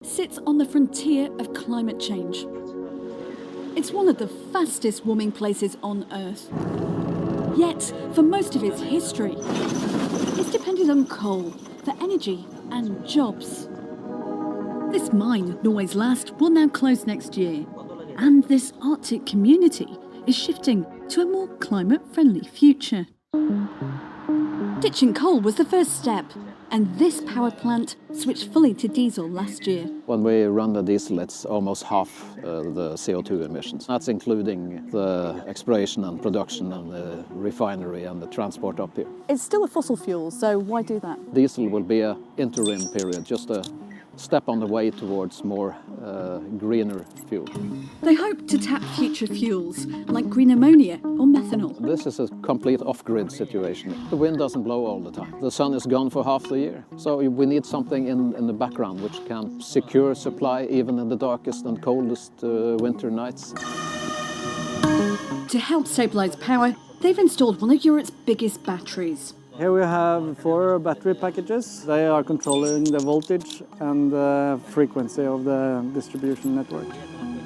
sits on the frontier of climate change. It's one of the fastest warming places on Earth. Yet, for most of its history, it's depended on coal for energy and jobs. This mine, Norway's last, will now close next year. And this Arctic community is shifting to a more climate-friendly future. Ditching coal was the first step, and this power plant switched fully to diesel last year. When we run the diesel, it's almost half the CO2 emissions. That's including the exploration and production and the refinery and the transport up here. It's still a fossil fuel, so why do that? Diesel will be an interim period, just a step on the way towards more greener fuel. They hope to tap future fuels like green ammonia or methanol. This is a complete off-grid situation. The wind doesn't blow all the time. The sun is gone for half the year. So we need something in the background which can secure supply even in the darkest and coldest winter nights. To help stabilise power, they've installed one of Europe's biggest batteries. Here we have 4 battery packages. They are controlling the voltage and the frequency of the distribution network.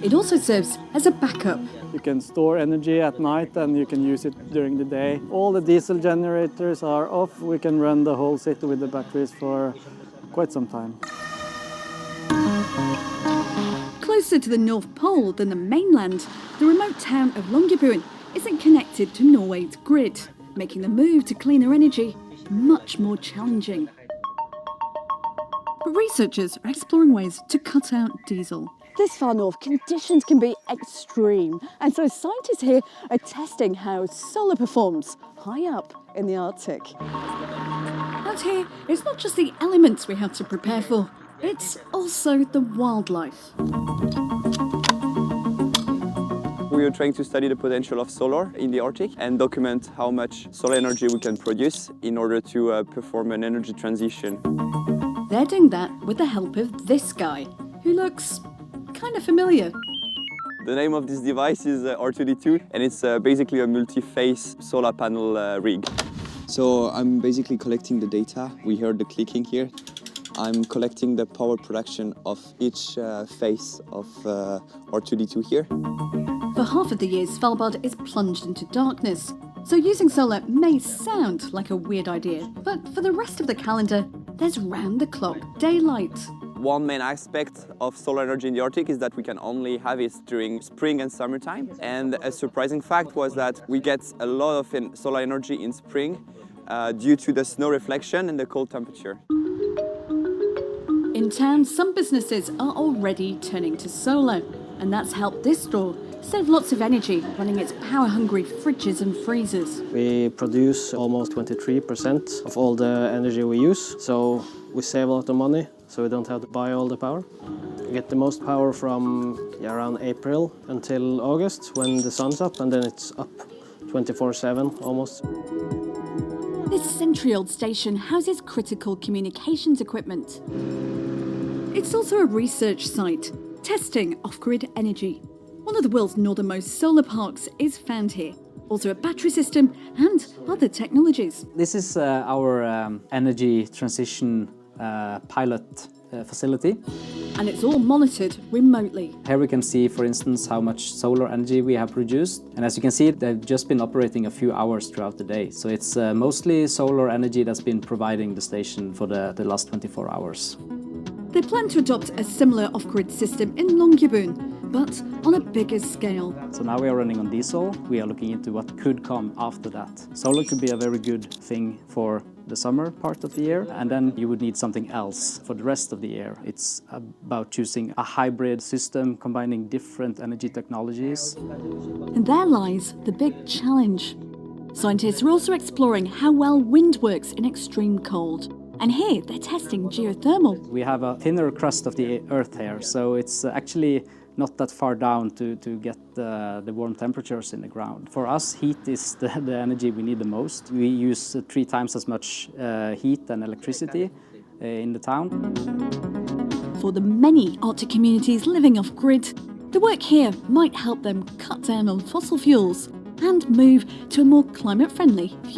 It also serves as a backup. You can store energy at night and you can use it during the day. All the diesel generators are off. We can run the whole city with the batteries for quite some time. Closer to the North Pole than the mainland, the remote town of Longyearbyen isn't connected to Norway's grid, making the move to cleaner energy much more challenging. But researchers are exploring ways to cut out diesel. This far north, conditions can be extreme, and so scientists here are testing how solar performs high up in the Arctic. Out here, it's not just the elements we have to prepare for, it's also the wildlife. We are trying to study the potential of solar in the Arctic and document how much solar energy we can produce in order to perform an energy transition. They're doing that with the help of this guy, who looks kind of familiar. The name of this device is R2D2, and it's basically a multi-phase solar panel rig. So I'm basically collecting the data. We heard the clicking here. I'm collecting the power production of each phase of R2D2 here. For half of the year, Svalbard is plunged into darkness, so using solar may sound like a weird idea, but for the rest of the calendar, there's round-the-clock daylight. One main aspect of solar energy in the Arctic is that we can only have it during spring and summertime. And a surprising fact was that we get a lot of solar energy in spring due to the snow reflection and the cold temperature. In town, some businesses are already turning to solar, and that's helped this store save lots of energy running its power-hungry fridges and freezers. We produce almost 23% of all the energy we use, so we save a lot of money, so we don't have to buy all the power. We get the most power from around April until August when the sun's up, and then it's up 24/7 almost. This century-old station houses critical communications equipment. It's also a research site, testing off-grid energy. One of the world's northernmost solar parks is found here. Also a battery system and other technologies. This is our energy transition pilot facility. And it's all monitored remotely. Here we can see, for instance, how much solar energy we have produced. And as you can see, they've just been operating a few hours throughout the day. So it's mostly solar energy that's been providing the station for the last 24 hours. They plan to adopt a similar off-grid system in Longyearbyen, but on a bigger scale. So now we are running on diesel. We are looking into what could come after that. Solar could be a very good thing for the summer part of the year, and then you would need something else for the rest of the year. It's about choosing a hybrid system, combining different energy technologies. And there lies the big challenge. Scientists are also exploring how well wind works in extreme cold. And here they're testing geothermal. We have a thinner crust of the Earth here, so it's actually not that far down to get the warm temperatures in the ground. For us, heat is the energy we need the most. We use 3 times as much heat and electricity in the town. For the many Arctic communities living off-grid, the work here might help them cut down on fossil fuels and move to a more climate-friendly future.